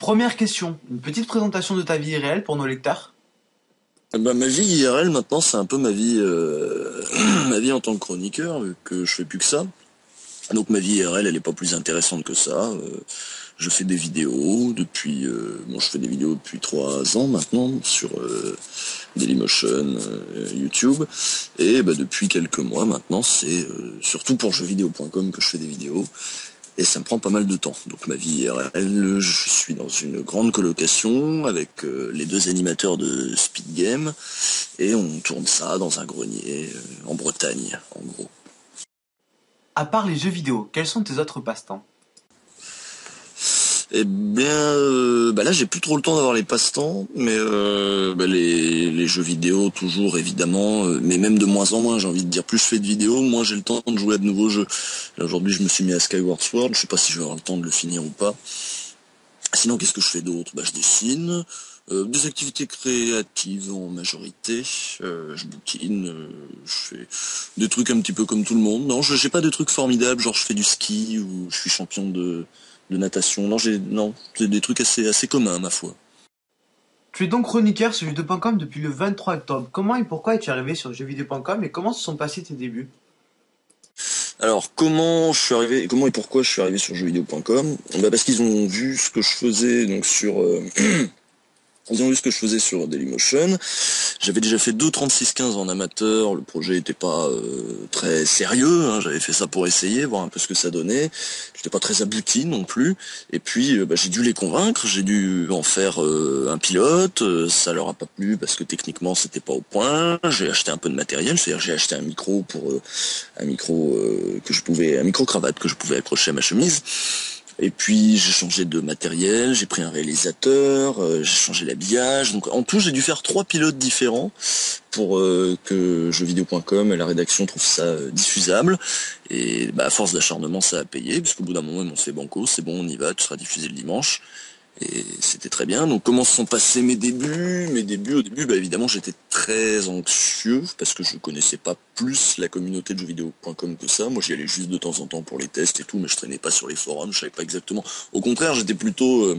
Première question, une petite présentation de ta vie réelle pour nos lecteurs. Bah, ma vie IRL maintenant c'est un peu ma vie ma vie en tant que chroniqueur vu que je fais plus que ça. Donc ma vie IRL elle est pas plus intéressante que ça. Je fais des vidéos depuis je fais des vidéos depuis 3 ans maintenant sur Dailymotion, YouTube et depuis quelques mois maintenant c'est surtout pour jeuxvideo.com que je fais des vidéos. Et ça me prend pas mal de temps. Donc ma vie IRL, je suis dans une grande colocation avec les deux animateurs de Speed Game et on tourne ça dans un grenier en Bretagne, en gros. À part les jeux vidéo, quels sont tes autres passe-temps? Eh bien, là j'ai plus trop le temps d'avoir les passe-temps, mais les jeux vidéo toujours évidemment, mais même de moins en moins, j'ai envie de dire. Plus je fais de vidéos, moins j'ai le temps de jouer à de nouveaux jeux. Là aujourd'hui je me suis mis à Skyward Sword, je sais pas si je vais avoir le temps de le finir ou pas. Sinon qu'est-ce que je fais d'autre? Je dessine, des activités créatives en majorité, je bouquine, je fais des trucs un petit peu comme tout le monde. Non, j'ai pas de trucs formidables, genre je fais du ski ou je suis champion de natation. Non, c'est des trucs assez communs, ma foi. Tu es donc chroniqueur sur jeuxvideo.com depuis le 23 octobre. Comment et pourquoi es-tu arrivé sur jeuxvideo.com et comment se sont passés tes débuts? Alors, comment et pourquoi je suis arrivé sur jeuxvideo.com? Parce qu'ils ont vu ce que je faisais donc sur ils ont vu ce que je faisais sur Dailymotion. J'avais déjà fait 2 36-15 en amateur, le projet était pas très sérieux, hein. J'avais fait ça pour essayer, voir un peu ce que ça donnait. J'étais pas très abouti non plus. Et puis j'ai dû les convaincre, j'ai dû en faire un pilote, ça leur a pas plu parce que techniquement c'était pas au point. J'ai acheté un peu de matériel, c'est-à-dire j'ai acheté un micro pour un micro cravate que je pouvais accrocher à ma chemise. Et puis j'ai changé de matériel, j'ai pris un réalisateur, j'ai changé l'habillage. Donc en tout j'ai dû faire 3 pilotes différents pour que jeuxvideo.com et la rédaction trouvent ça diffusable. Et à force d'acharnement ça a payé, parce qu'au bout d'un moment ils m'ont fait banco, c'est bon on y va, tu seras diffusé le dimanche. Et c'était très bien. Donc comment se sont passés mes débuts? Au début, évidemment, j'étais très anxieux parce que je connaissais pas plus la communauté de jeuxvideo.com que ça. Moi, j'y allais juste de temps en temps pour les tests et tout, mais je traînais pas sur les forums, je savais pas exactement. Au contraire, j'étais plutôt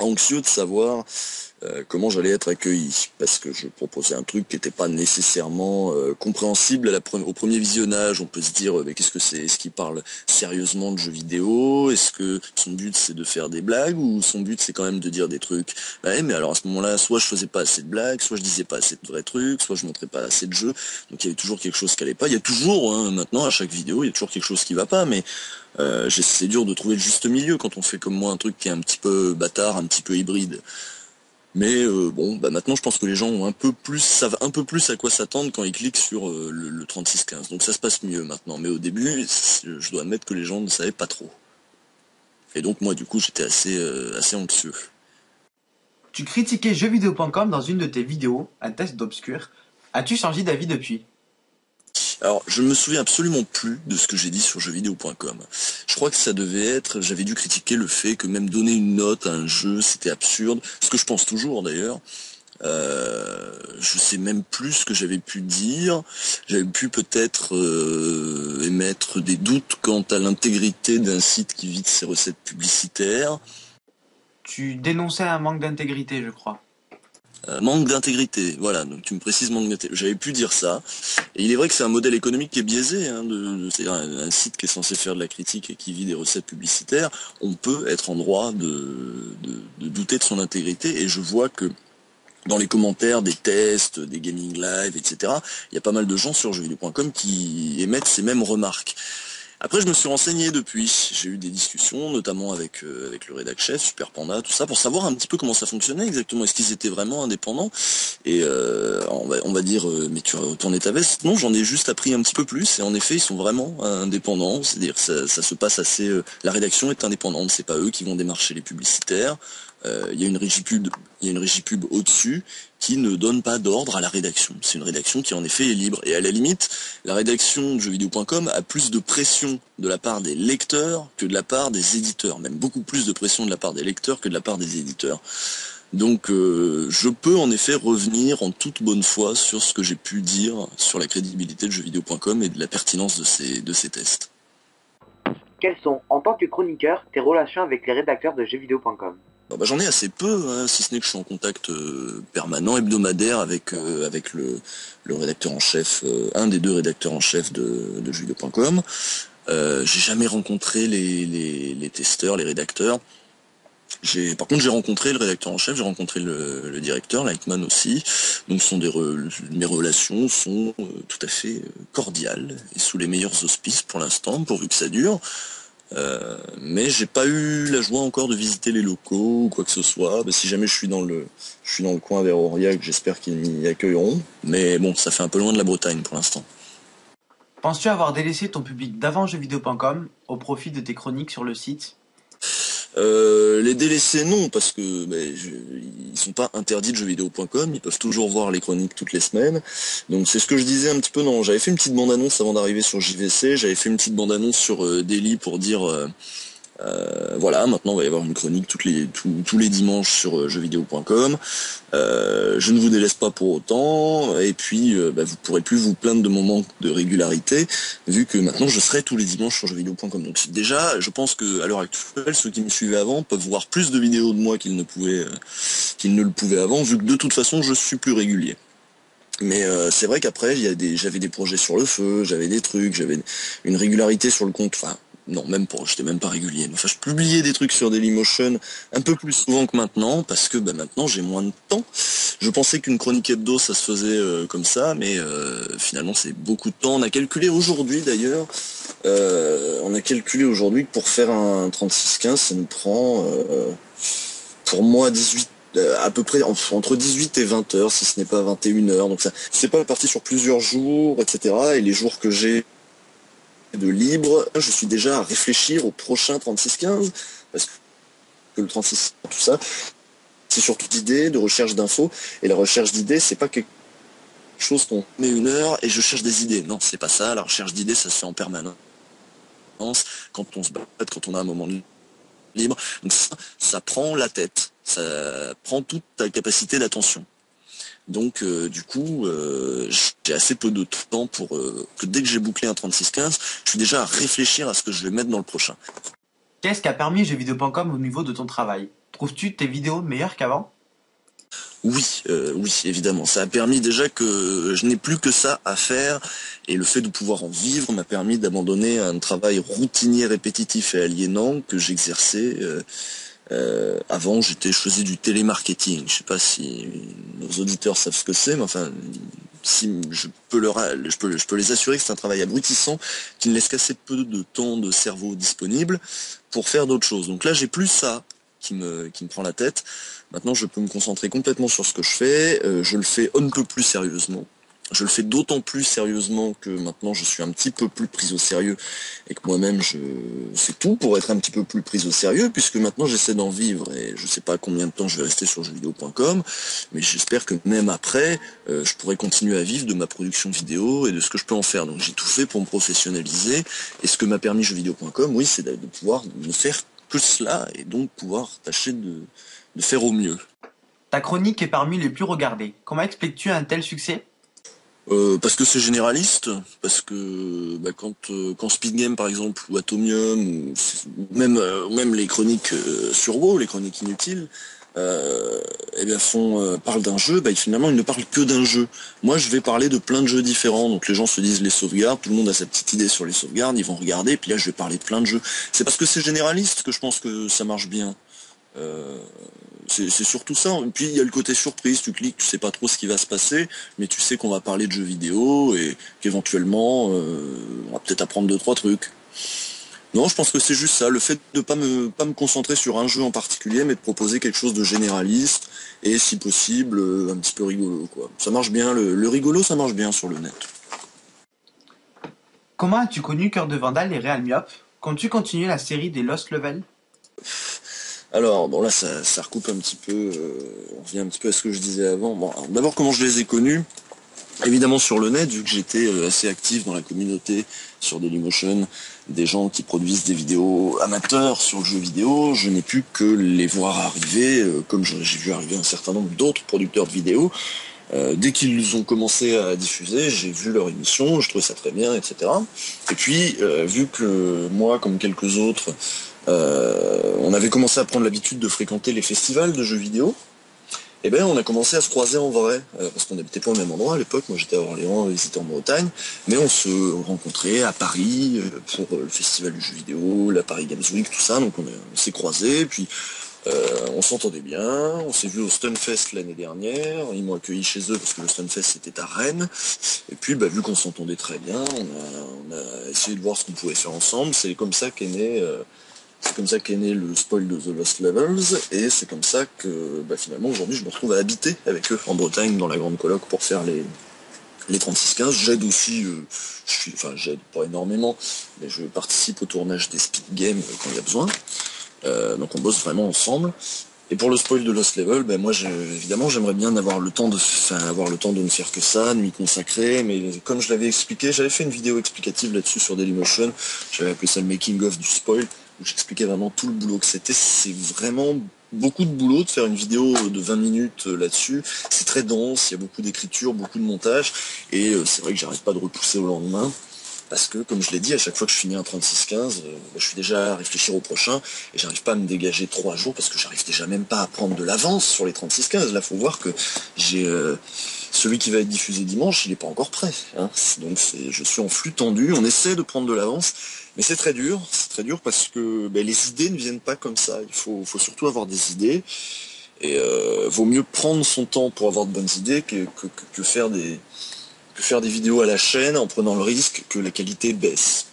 anxieux de savoir comment j'allais être accueilli, parce que je proposais un truc qui n'était pas nécessairement compréhensible au premier visionnage. On peut se dire mais qu'est-ce que c'est? Est-ce qu'il parle sérieusement de jeux vidéo? Est-ce que son but c'est de faire des blagues ou son but c'est quand même de dire des trucs? Mais alors à ce moment-là, soit je faisais pas assez de blagues, soit je disais pas assez de vrais trucs, soit je montrais pas assez de jeux. Donc il y avait toujours quelque chose qui allait pas. Il y a toujours, maintenant à chaque vidéo, il y a toujours quelque chose qui va pas, mais c'est dur de trouver le juste milieu quand on fait comme moi un truc qui est un petit peu bâtard, un petit peu hybride. Mais maintenant je pense que les gens savent un peu plus à quoi s'attendre quand ils cliquent sur le 36-15. Donc ça se passe mieux maintenant. Mais au début, je dois admettre que les gens ne savaient pas trop. Et donc moi du coup j'étais assez anxieux. Tu critiquais jeuxvideo.com dans une de tes vidéos, un test d'obscur. As-tu changé d'avis depuis? Alors, je me souviens absolument plus de ce que j'ai dit sur jeuxvideo.com. Je crois que j'avais dû critiquer le fait que même donner une note à un jeu, c'était absurde. Ce que je pense toujours d'ailleurs. Je sais même plus ce que j'avais pu dire. J'avais pu peut-être émettre des doutes quant à l'intégrité d'un site qui vide ses recettes publicitaires. Tu dénonçais un manque d'intégrité, je crois. Manque d'intégrité, voilà, donc tu me précises manque d'intégrité. J'avais pu dire ça. Et il est vrai que c'est un modèle économique qui est biaisé, hein, c'est-à-dire un site qui est censé faire de la critique et qui vit des recettes publicitaires, on peut être en droit de douter de son intégrité, et je vois que dans les commentaires des tests, des gaming live, etc., il y a pas mal de gens sur jeuxvideo.com qui émettent ces mêmes remarques. Après, je me suis renseigné depuis, j'ai eu des discussions, notamment avec le rédac chef, Super Panda, tout ça, pour savoir un petit peu comment ça fonctionnait exactement, est-ce qu'ils étaient vraiment indépendants, et on va dire, mais tu as tourné ta veste? Non, j'en ai juste appris un petit peu plus, et en effet, ils sont vraiment indépendants, c'est-à-dire ça se passe assez... la rédaction est indépendante, c'est pas eux qui vont démarcher les publicitaires, il y a une régie pub au-dessus qui ne donne pas d'ordre à la rédaction. C'est une rédaction qui en effet est libre. Et à la limite, la rédaction de jeuxvideo.com a plus de pression de la part des lecteurs que de la part des éditeurs. Même beaucoup plus de pression de la part des lecteurs que de la part des éditeurs. Donc je peux en effet revenir en toute bonne foi sur ce que j'ai pu dire sur la crédibilité de jeuxvideo.com et de la pertinence de ces tests. Quelles sont, en tant que chroniqueur, tes relations avec les rédacteurs de jeuxvideo.com? J'en ai assez peu, hein, si ce n'est que je suis en contact permanent, hebdomadaire avec le rédacteur en chef, un des deux rédacteurs en chef de jeuxvideo.com. J'ai jamais rencontré les testeurs, les rédacteurs. Par contre, j'ai rencontré le rédacteur en chef, j'ai rencontré le directeur, Lightman aussi. Donc, mes relations sont tout à fait cordiales et sous les meilleurs auspices pour l'instant, pourvu que ça dure. Mais j'ai pas eu la joie encore de visiter les locaux ou quoi que ce soit. Si jamais je suis dans le coin vers Aurillac, j'espère qu'ils m'y accueilleront. Mais bon, ça fait un peu loin de la Bretagne pour l'instant. Penses-tu avoir délaissé ton public d'avant jeuxvideo.com au profit de tes chroniques sur le site? Les délaissés non, parce que ils sont pas interdits de jeuxvideo.com, ils peuvent toujours voir les chroniques toutes les semaines. Donc c'est ce que je disais un petit peu, non, j'avais fait une petite bande-annonce avant d'arriver sur JVC, j'avais fait une petite bande-annonce sur Daily pour dire voilà, maintenant il va y avoir une chronique tous les dimanches sur jeuxvideo.com. Je ne vous délaisse pas pour autant, et puis vous pourrez plus vous plaindre de mon manque de régularité, vu que maintenant je serai tous les dimanches sur jeuxvideo.com. Donc déjà, je pense que à l'heure actuelle, ceux qui me suivaient avant peuvent voir plus de vidéos de moi qu'ils ne le pouvaient avant, vu que de toute façon je suis plus régulier. Mais c'est vrai qu'après, j'avais des projets sur le feu, j'avais des trucs, j'avais une régularité sur le compte, enfin non, même pas, j'étais même pas régulier. Enfin, je publiais des trucs sur Dailymotion un peu plus souvent que maintenant, parce que maintenant j'ai moins de temps. Je pensais qu'une chronique hebdo ça se faisait comme ça, mais finalement c'est beaucoup de temps. On a calculé aujourd'hui d'ailleurs, que pour faire un 36-15, ça nous prend pour moi 18 à peu près entre 18 et 20 heures, si ce n'est pas 21 heures. Donc ça, c'est pas parti sur plusieurs jours, etc. Et les jours que j'ai de libre, je suis déjà à réfléchir au prochain 36-15, parce que le 36, tout ça, c'est surtout d'idées, de recherche d'infos, et la recherche d'idées, c'est pas quelque chose qu'on met une heure et je cherche des idées. Non, c'est pas ça, la recherche d'idées, ça se fait en permanence, quand on se bat, quand on a un moment libre. Donc ça prend la tête, ça prend toute ta capacité d'attention. Donc du coup, j'ai assez peu de temps pour que dès que j'ai bouclé un 36-15, je suis déjà à réfléchir à ce que je vais mettre dans le prochain. Qu'est-ce qui a permis jeuxvideo.com au niveau de ton travail? Trouves-tu tes vidéos meilleures qu'avant? Oui, oui, évidemment. Ça a permis déjà que je n'ai plus que ça à faire, et le fait de pouvoir en vivre m'a permis d'abandonner un travail routinier, répétitif et aliénant que j'exerçais. Avant, je faisais du télémarketing. Je sais pas si nos auditeurs savent ce que c'est, mais enfin, si je peux les assurer que c'est un travail abrutissant qui ne laisse qu'assez peu de temps de cerveau disponible pour faire d'autres choses. Donc là, j'ai plus ça qui me prend la tête. Maintenant, je peux me concentrer complètement sur ce que je fais. Je le fais on ne peut plus sérieusement. Je le fais d'autant plus sérieusement que maintenant je suis un petit peu plus pris au sérieux et que moi-même je fais tout pour être un petit peu plus pris au sérieux, puisque maintenant j'essaie d'en vivre, et je sais pas combien de temps je vais rester sur jeuxvideo.com, mais j'espère que même après je pourrai continuer à vivre de ma production vidéo et de ce que je peux en faire. Donc j'ai tout fait pour me professionnaliser, et ce que m'a permis jeuxvideo.com, oui, c'est de pouvoir ne faire que cela, et donc pouvoir tâcher de faire au mieux. Ta chronique est parmi les plus regardées. Comment expliques-tu un tel succès? Parce que c'est généraliste, parce que quand Speed Game par exemple, ou Atomium, ou même les chroniques sur WoW, les chroniques inutiles, parlent d'un jeu, finalement ils ne parlent que d'un jeu. Moi je vais parler de plein de jeux différents, donc les gens se disent les sauvegardes, tout le monde a sa petite idée sur les sauvegardes, ils vont regarder, puis là je vais parler de plein de jeux. C'est parce que c'est généraliste que je pense que ça marche bien. C'est surtout ça. Et puis il y a le côté surprise, tu cliques, tu sais pas trop ce qui va se passer, mais tu sais qu'on va parler de jeux vidéo et qu'éventuellement on va peut-être apprendre 2-3 trucs. Non, je pense que c'est juste ça, le fait de pas me concentrer sur un jeu en particulier, mais de proposer quelque chose de généraliste et si possible un petit peu rigolo, quoi. Ça marche bien, le rigolo ça marche bien sur le net. Comment as-tu connu Cœur de Vandal et Real Myop? Comptes-tu continuer la série des Lost Level? Alors, bon là ça recoupe un petit peu, on revient un petit peu à ce que je disais avant. Bon, d'abord comment je les ai connus, évidemment sur le net, vu que j'étais assez actif dans la communauté sur Dailymotion, des gens qui produisent des vidéos amateurs sur le jeu vidéo, je n'ai pu que les voir arriver, comme j'ai vu arriver un certain nombre d'autres producteurs de vidéos. Dès qu'ils ont commencé à diffuser, j'ai vu leur émission, je trouvais ça très bien, etc. Et puis, vu que moi, comme quelques autres, On avait commencé à prendre l'habitude de fréquenter les festivals de jeux vidéo. Et ben on a commencé à se croiser en vrai, parce qu'on n'habitait pas au même endroit à l'époque, moi j'étais à Orléans, ils étaient en Bretagne, mais on se rencontrait à Paris pour le festival du jeu vidéo, la Paris Games Week, tout ça, donc on s'est croisés, puis on s'entendait bien, on s'est vu au Stunfest l'année dernière, ils m'ont accueilli chez eux parce que le Stunfest c'était à Rennes, et puis bah, vu qu'on s'entendait très bien, on a essayé de voir ce qu'on pouvait faire ensemble, c'est comme ça qu'est né le spoil de The Lost Levels, et c'est comme ça que bah, finalement aujourd'hui je me retrouve à habiter avec eux en Bretagne dans la grande coloc pour faire les 36-15. J'aide aussi, j'aide pas énormément, mais je participe au tournage des speed games quand il y a besoin. Donc on bosse vraiment ensemble. Et pour le spoil de Lost Level, ben moi évidemment j'aimerais bien avoir le temps de ne faire que ça, de m'y consacrer, mais comme je l'avais expliqué, j'avais fait une vidéo explicative là-dessus sur Dailymotion, j'avais appelé ça le making of du spoil, où j'expliquais vraiment tout le boulot que c'était. C'est vraiment beaucoup de boulot de faire une vidéo de 20 minutes là-dessus, c'est très dense, il y a beaucoup d'écriture, beaucoup de montage, et c'est vrai que j'arrête pas de repousser au lendemain. Parce que, comme je l'ai dit, à chaque fois que je finis un 36-15, je suis déjà à réfléchir au prochain, et j'arrive pas à me dégager 3 jours, parce que j'arrive déjà même pas à prendre de l'avance sur les 36-15. Là, faut voir que j'ai celui qui va être diffusé dimanche, il est pas encore prêt. Hein. Donc je suis en flux tendu, on essaie de prendre de l'avance, mais c'est très dur parce que les idées ne viennent pas comme ça. Il faut surtout avoir des idées, et vaut mieux prendre son temps pour avoir de bonnes idées que faire des vidéos à la chaîne en prenant le risque que la qualité baisse.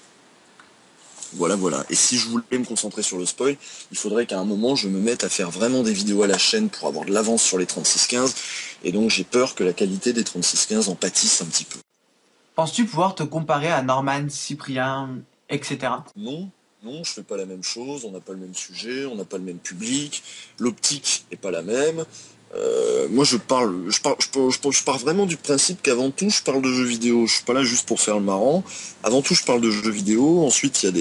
Voilà. Et si je voulais me concentrer sur le spoil, il faudrait qu'à un moment je me mette à faire vraiment des vidéos à la chaîne pour avoir de l'avance sur les 36-15, et donc j'ai peur que la qualité des 36-15 en pâtisse un petit peu. Penses-tu pouvoir te comparer à Norman, Cyprien, etc. Non, je fais pas la même chose, on n'a pas le même sujet, on n'a pas le même public, l'optique n'est pas la même. Moi je pars vraiment du principe qu'avant tout je parle de jeux vidéo, je suis pas là juste pour faire le marrant. Avant tout je parle de jeux vidéo, ensuite il y a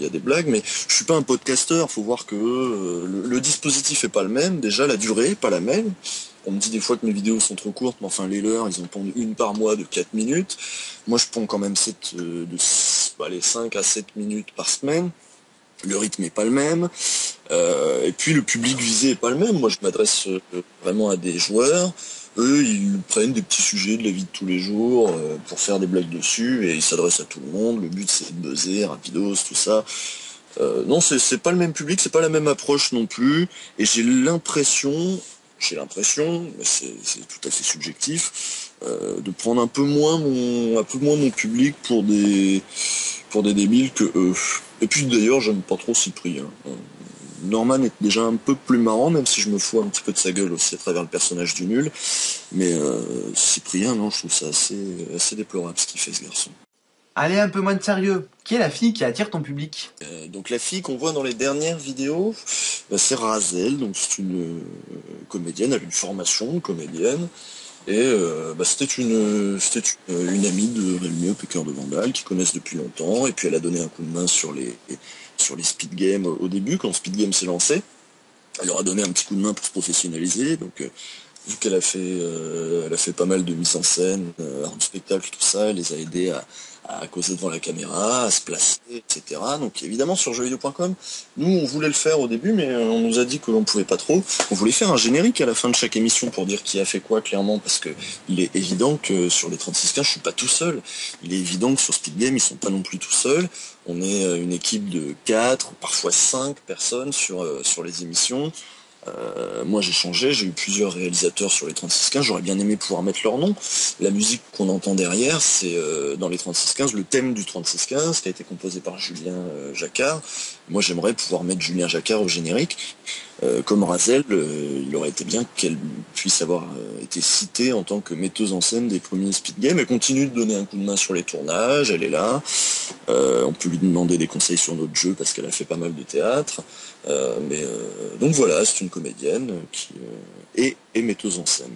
des blagues, mais je suis pas un podcasteur, faut voir que le dispositif est pas le même, déjà la durée est pas la même. On me dit des fois que mes vidéos sont trop courtes, mais enfin les leurs, ils en pondent une par mois de 4 minutes. Moi je ponds quand même 5 à 7 minutes par semaine. Le rythme est pas le même. Et puis le public visé est pas le même. Moi je m'adresse vraiment à des joueurs. Eux ils prennent des petits sujets de la vie de tous les jours pour faire des blagues dessus, et ils s'adressent à tout le monde. Le but c'est de buzzer, rapidos, tout ça. Non, c'est pas le même public, c'est pas la même approche non plus. Et mais c'est tout à fait subjectif, de prendre un peu moins mon public pour des débiles que eux. Et puis d'ailleurs, j'aime pas trop Cyprien. Norman est déjà un peu plus marrant, même si je me fous un petit peu de sa gueule aussi à travers le personnage du nul. Mais Cyprien, non, je trouve ça assez déplorable ce qu'il fait, ce garçon. Allez, un peu moins de sérieux. Qui est la fille qui attire ton public? Donc la fille qu'on voit dans les dernières vidéos, c'est Razel, donc c'est une comédienne, elle a une formation de comédienne. Et c'était une amie de Rémi au Cœur de Vandal, qui connaissent depuis longtemps, et puis elle a donné un coup de main sur les speed games au début, quand speed game s'est lancé. Elle leur a donné un petit coup de main pour se professionnaliser, donc vu qu'elle elle a fait pas mal de mise en scène, art du spectacle, tout ça, elle les a aidés à causer devant la caméra, à se placer, etc. Donc évidemment sur jeuxvideo.com, nous on voulait le faire au début, mais on nous a dit que l'on pouvait pas trop. On voulait faire un générique à la fin de chaque émission pour dire qui a fait quoi, clairement, parce que il est évident que sur les 36-15 je suis pas tout seul. Il est évident que sur Speed Game ils sont pas non plus tout seuls. On est une équipe de 4, parfois 5 personnes sur les émissions. Moi j'ai changé, j'ai eu plusieurs réalisateurs sur les 36-15, j'aurais bien aimé pouvoir mettre leur nom. La musique qu'on entend derrière, c'est dans les 36-15, le thème du 36-15 qui a été composé par Julien Jacquard. Moi j'aimerais pouvoir mettre Julien Jacquard au générique. Comme Razel, il aurait été bien qu'elle puisse avoir été citée en tant que metteuse en scène des premiers Speed Games. Elle continue de donner un coup de main sur les tournages, elle est là. On peut lui demander des conseils sur notre jeu parce qu'elle a fait pas mal de théâtre. Donc voilà, c'est une comédienne qui est metteuse en scène.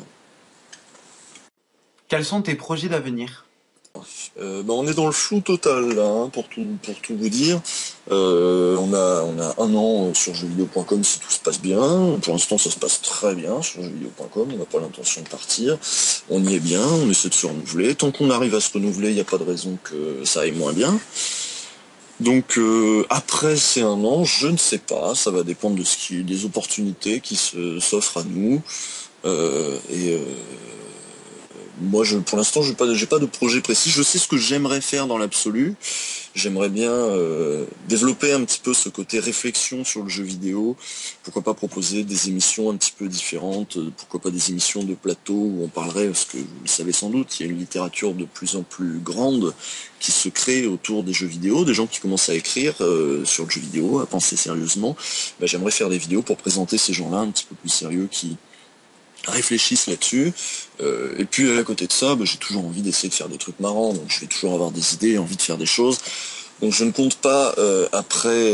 Quels sont tes projets d'avenir? On est dans le flou total là, hein, pour tout vous dire. On a un an sur jeuxvideo.com si tout se passe bien. Pour l'instant ça se passe très bien sur jeuxvideo.com, on n'a pas l'intention de partir. On y est bien, on essaie de se renouveler. Tant qu'on arrive à se renouveler, il n'y a pas de raison que ça aille moins bien. Donc après ces 1 an, je ne sais pas, ça va dépendre de des opportunités qui s'offrent à nous. Et moi, pour l'instant, j'ai pas de projet précis. Je sais ce que j'aimerais faire dans l'absolu. J'aimerais bien développer un petit peu ce côté réflexion sur le jeu vidéo. Pourquoi pas proposer des émissions un petit peu différentes. Pourquoi pas des émissions de plateau où on parlerait, parce que vous le savez sans doute, il y a une littérature de plus en plus grande qui se crée autour des jeux vidéo, des gens qui commencent à écrire sur le jeu vidéo, à penser sérieusement. Ben, j'aimerais faire des vidéos pour présenter ces gens-là un petit peu plus sérieux qui réfléchissent là-dessus. Et puis à côté de ça, j'ai toujours envie d'essayer de faire des trucs marrants, donc je vais toujours avoir des idées, envie de faire des choses. Donc je ne compte pas, après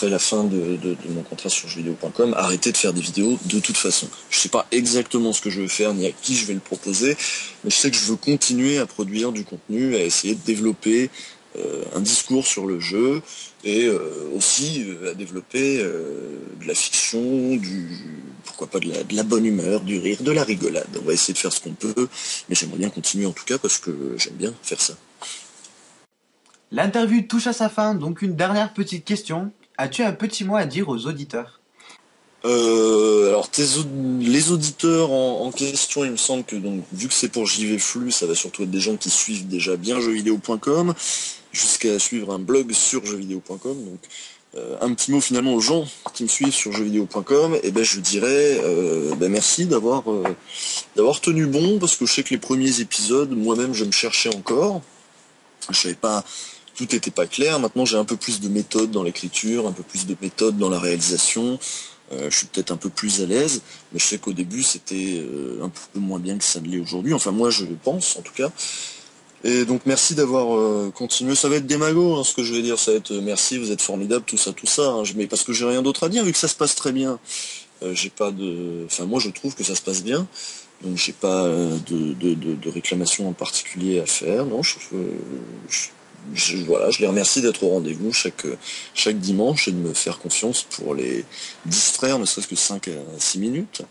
la fin de mon contrat sur jeuxvideo.com, arrêter de faire des vidéos de toute façon. Je sais pas exactement ce que je veux faire, ni à qui je vais le proposer, mais je sais que je veux continuer à produire du contenu, à essayer de développer un discours sur le jeu, et aussi à développer de la fiction, pourquoi pas de la bonne humeur, du rire, de la rigolade. On va essayer de faire ce qu'on peut, mais j'aimerais bien continuer en tout cas parce que j'aime bien faire ça. L'interview touche à sa fin, donc une dernière petite question. As-tu un petit mot à dire aux auditeurs? Alors les auditeurs en question, il me semble que donc vu que c'est pour JV Flux, ça va surtout être des gens qui suivent déjà bien jeuxvideo.com, jusqu'à suivre un blog sur jeuxvideo.com. Donc un petit mot finalement aux gens qui me suivent sur jeuxvideo.com, et ben je dirais merci d'avoir tenu bon, parce que je sais que les premiers épisodes, moi-même je me cherchais encore. Je savais pas, tout n'était pas clair. Maintenant j'ai un peu plus de méthode dans l'écriture, un peu plus de méthode dans la réalisation. Je suis peut-être un peu plus à l'aise, mais je sais qu'au début c'était un peu moins bien que ça ne l'est aujourd'hui. Enfin moi je le pense en tout cas. Et donc merci d'avoir continué. Ça va être démago hein, ce que je vais dire. Ça va être merci, vous êtes formidable, tout ça. Hein. Mais parce que j'ai rien d'autre à dire vu que ça se passe très bien. J'ai pas de. Enfin moi je trouve que ça se passe bien. Donc j'ai pas de réclamation en particulier à faire. Non, voilà, je les remercie d'être au rendez-vous chaque dimanche et de me faire confiance pour les distraire, ne serait-ce que 5 à 6 minutes.